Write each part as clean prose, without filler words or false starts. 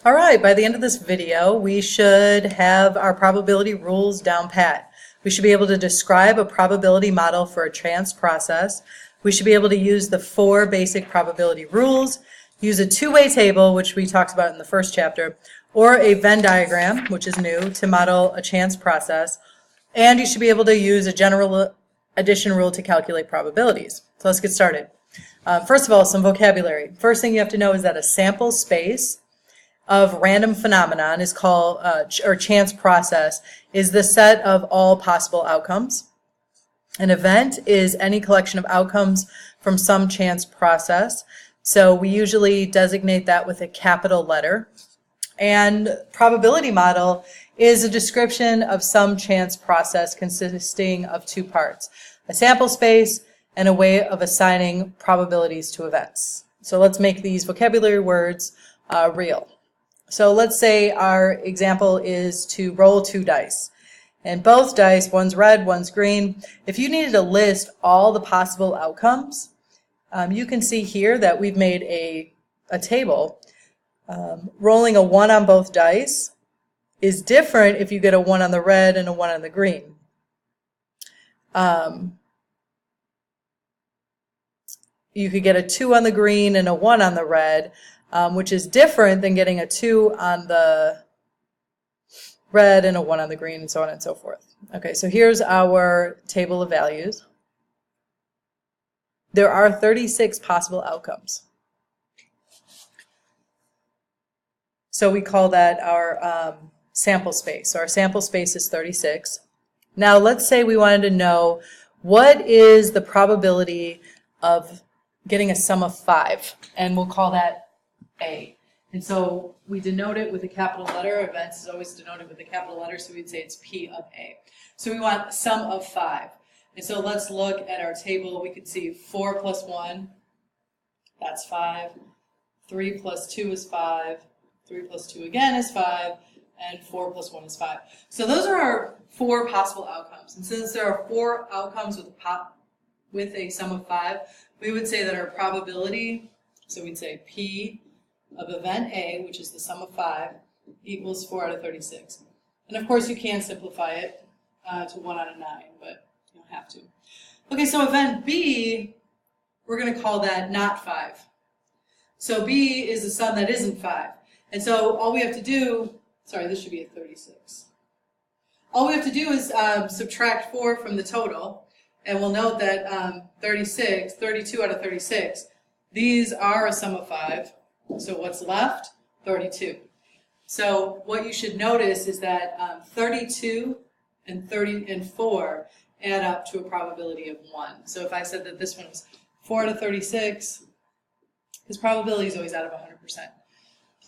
All right, by the end of this video, we should have our probability rules down pat. We should be able to describe a probability model for a chance process. We should be able to use the 4 basic probability rules, use a two-way table, which we talked about in the first chapter, or a Venn diagram, which is new, to model a chance process. And you should be able to use a general addition rule to calculate probabilities. So let's get started. First of all, some vocabulary. First thing you have to know is that a sample space of random phenomenon is called, or chance process, is the set of all possible outcomes. An event is any collection of outcomes from some chance process. So we usually designate that with a capital letter. And probability model is a description of some chance process consisting of 2 parts, a sample space and a way of assigning probabilities to events. So let's make these vocabulary words real. So let's say our example is to roll 2 dice. And both dice, one's red, one's green. If you needed to list all the possible outcomes, you can see here that we've made a table. Rolling a 1 on both dice is different if you get a 1 on the red and a 1 on the green. You could get a 2 on the green and a 1 on the red, which is different than getting a 2 on the red and a 1 on the green, and so on and so forth. Okay, so here's our table of values. There are 36 possible outcomes. So we call that our sample space. So our sample space is 36. Now let's say we wanted to know what is the probability of getting a sum of 5, and we'll call that A. And so we denote it with a capital letter. Events is always denoted with a capital letter, so we'd say it's P of A. So we want a sum of 5. And so let's look at our table. We could see 4 plus 1, that's 5. 3 plus 2 is 5. 3 plus 2 again is 5. And 4 plus 1 is 5. So those are our 4 possible outcomes. And since there are 4 outcomes with a sum of 5, we would say that our probability, so we'd say P of event A, which is the sum of 5, equals 4 out of 36. And of course you can simplify it to 1 out of 9, but you don't have to. Okay, so event B, we're going to call that not 5. So B is a sum that isn't 5. And so all we have to do, sorry, this should be a 36. All we have to do is subtract 4 from the total, and we'll note that 32 out of 36, these are a sum of 5. So what's left? 32. So what you should notice is that 32 and 4 add up to a probability of 1. So if I said that this one was 4 out of 36, this probability is always out of 100%.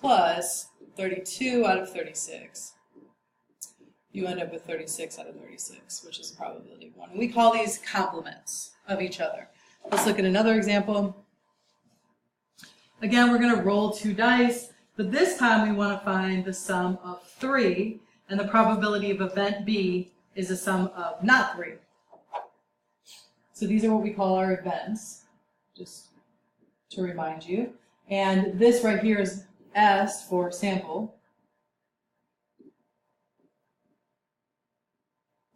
Plus 32 out of 36, you end up with 36 out of 36, which is a probability of 1. And we call these complements of each other. Let's look at another example. Again, we're going to roll 2 dice, but this time we want to find the sum of 3, and the probability of event B is a sum of not 3. So these are what we call our events, just to remind you. And this right here is S for sample,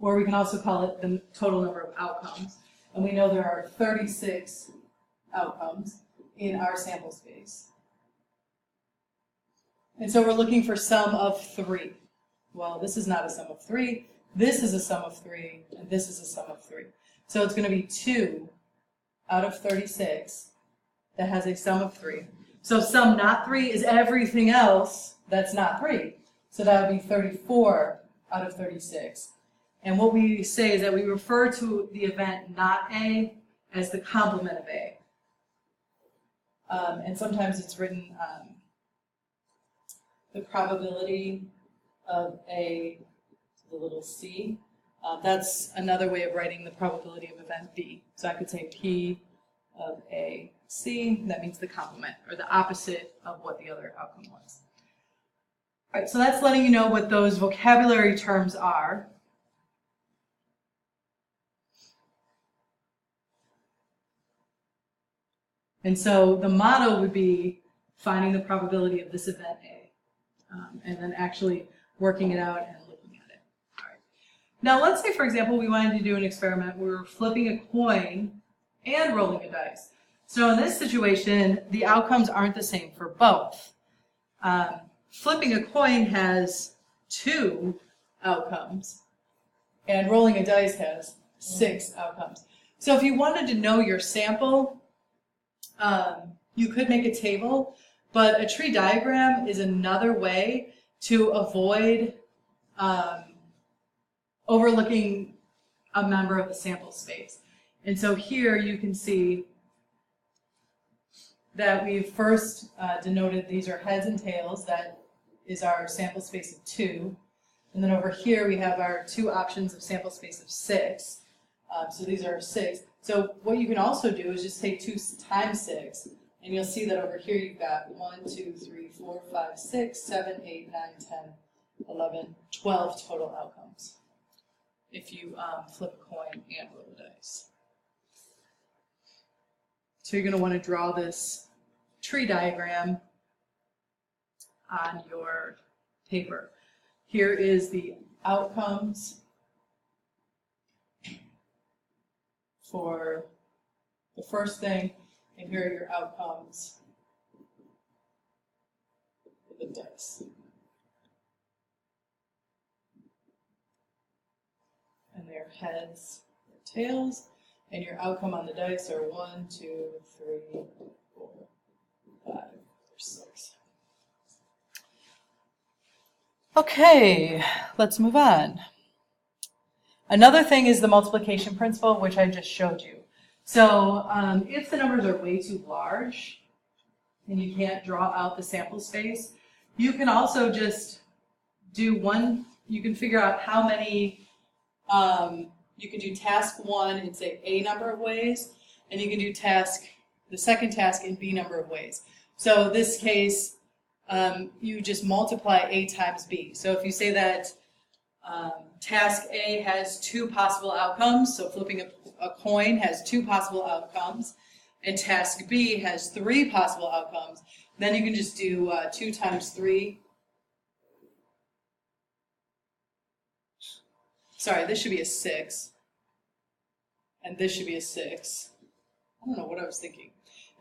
or we can also call it the total number of outcomes. And we know there are 36 outcomes in our sample space. And so we're looking for sum of 3. Well, this is not a sum of 3. This is a sum of 3, and this is a sum of 3. So it's going to be 2 out of 36 that has a sum of 3. So sum not 3 is everything else that's not 3. So that would be 34 out of 36. And what we say is that we refer to the event not A as the complement of A. And sometimes it's written the probability of A to the little c. That's another way of writing the probability of event B. So I could say P of A, C. That means the complement, or the opposite of what the other outcome was. All right, so that's letting you know what those vocabulary terms are. And so the model would be finding the probability of this event A. and then actually working it out and looking at it. All right. Now let's say, for example, we wanted to do an experiment where we're flipping a coin and rolling a dice. So in this situation, the outcomes aren't the same for both. Flipping a coin has 2 outcomes, and rolling a dice has 6 outcomes. So if you wanted to know your sample, you could make a table, but a tree diagram is another way to avoid overlooking a member of the sample space. And so here you can see that we've first denoted these are heads and tails. That is our sample space of 2. And then over here we have our 2 options of sample space of 6. So these are 6. So what you can also do is just take 2 times 6, and you'll see that over here you've got 1, 2, 3, 4, 5, 6, 7, 8, 9, 10, 11, 12 total outcomes if you flip a coin and roll a dice. So you're going to want to draw this tree diagram on your paper. Here is the outcomes for the first thing, and here are your outcomes for the dice. And they're heads or tails, and your outcome on the dice are 1, 2, 3, 4, 5, or 6. Okay, let's move on. Another thing is the multiplication principle, which I just showed you. So if the numbers are way too large and you can't draw out the sample space, you can also just do you can figure out how many, you can do task 1 in, say, A number of ways, and you can do the second task in B number of ways. So in this case, you just multiply A times B. So if you say that task A has 2 possible outcomes, so flipping a coin has 2 possible outcomes, and task B has 3 possible outcomes, then you can just do 2 times 3. Sorry, this should be a 6, and this should be a 6. I don't know what I was thinking.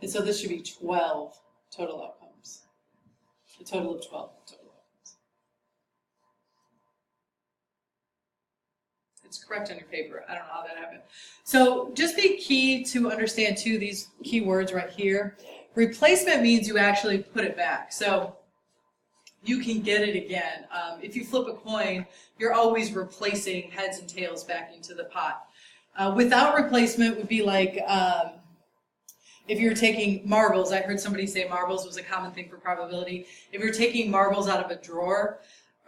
And so this should be 12 total outcomes. A total of 12 total outcomes. It's correct on your paper. I don't know how that happened. So just be key to understand, too, these key words right here. Replacement means you actually put it back. So you can get it again. If you flip a coin, you're always replacing heads and tails back into the pot. Without replacement would be like if you're taking marbles. I heard somebody say marbles was a common thing for probability. If you're taking marbles out of a drawer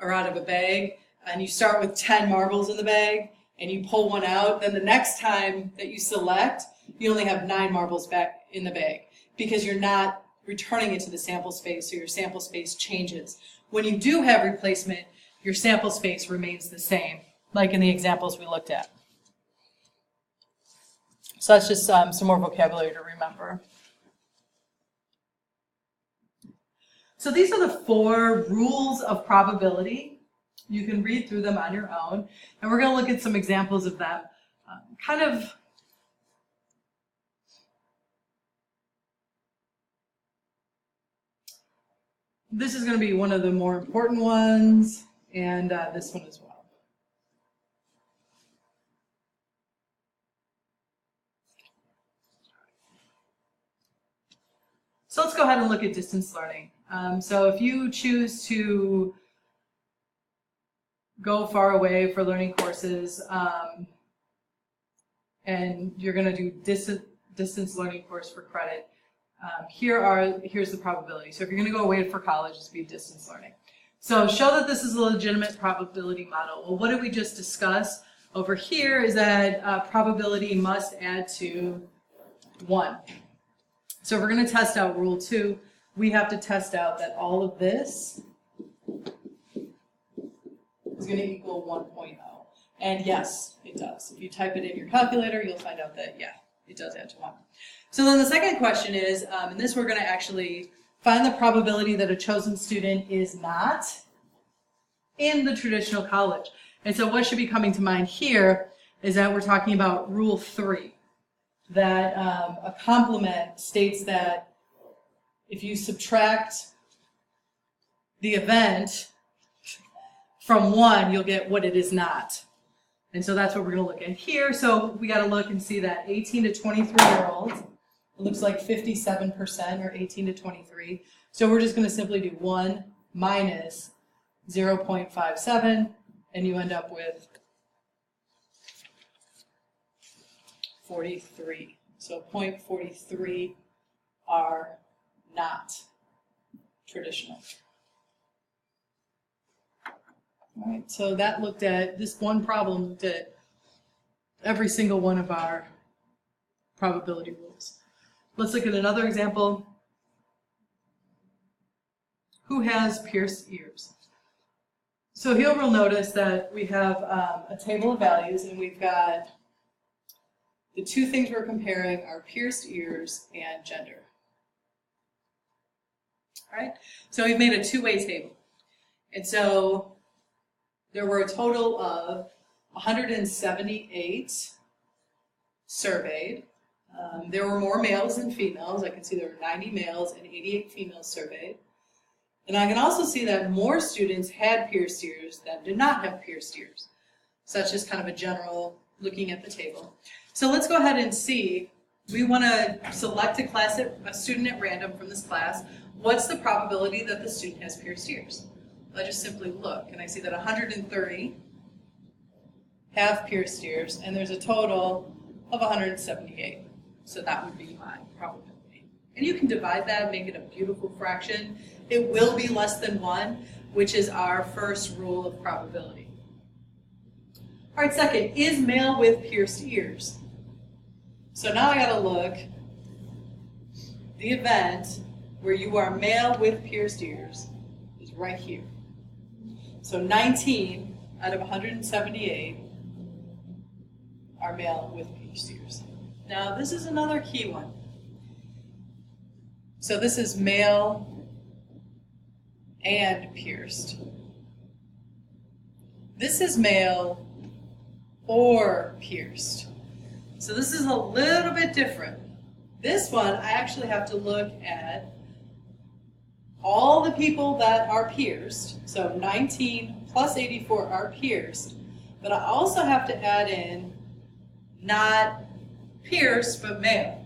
or out of a bag, and you start with 10 marbles in the bag, and you pull one out, then the next time that you select, you only have 9 marbles back in the bag, because you're not returning it to the sample space, so your sample space changes. When you do have replacement, your sample space remains the same, like in the examples we looked at. So that's just some more vocabulary to remember. So these are the 4 rules of probability. You can read through them on your own, and we're going to look at some examples of them. This is going to be one of the more important ones, and this one as well. So let's go ahead and look at distance learning. So if you choose to go far away for learning courses, and you're going to do distance learning course for credit, here's the probability. So if you're going to go away for college, it's be distance learning. So show that this is a legitimate probability model. Well, what did we just discuss? Over here is that probability must add to 1. So if we're going to test out rule 2, we have to test out that all of this is going to equal 1.0. And yes, it does. If you type it in your calculator, you'll find out that, yeah, it does add to 1. So then the second question is, and this we're going to actually Find the probability that a chosen student is not in the traditional college. And so what should be coming to mind here is that we're talking about Rule 3, that a complement states that if you subtract the event from 1, you'll get what it is not. And so that's what we're going to look at here. So we got to look and see that 18 to 23-year-olds, it looks like 57% are 18 to 23. So we're just going to simply do 1 minus 0.57, and you end up with 43. So 0.43 are not traditional. All right, so that looked at, this one problem looked at every single one of our probability rules. Let's look at another example. Who has pierced ears? So here we'll notice that we have a table of values, and we've got the two things we're comparing are pierced ears and gender. All right, so we've made a two-way table. And so there were a total of 178 surveyed. There were more males than females. I can see there were 90 males and 88 females surveyed. And I can also see that more students had pierced ears than did not have pierced ears. So that's just kind of a general looking at the table. So let's go ahead and see. We want to select a student at random from this class. What's the probability that the student has pierced ears? I just simply look, and I see that 130 have pierced ears, and there's a total of 178. So that would be my probability. And you can divide that, make it a beautiful fraction. It will be less than 1, which is our first rule of probability. All right, second, is male with pierced ears? So now I got to look, the event where you are male with pierced ears is right here. So 19 out of 178 are male with pierced ears. Now this is another key one. So this is male and pierced. This is male or pierced. So this is a little bit different. This one, I actually have to look at all the people that are pierced. So 19 plus 84 are pierced. But I also have to add in not pierced, but male.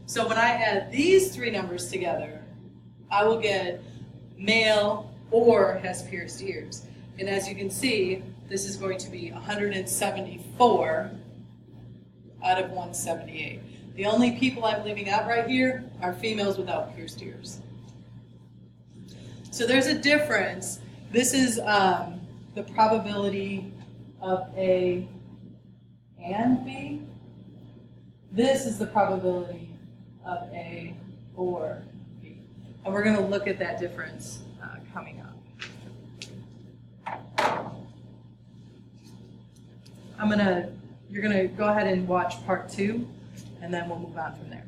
So when I add these three numbers together, I will get male or has pierced ears. And as you can see, this is going to be 174 out of 178. The only people I'm leaving out right here are females without pierced ears. So there's a difference. This is the probability of A and B. This is the probability of A or B. And we're going to look at that difference coming up. You're going to go ahead and watch part 2, and then we'll move on from there.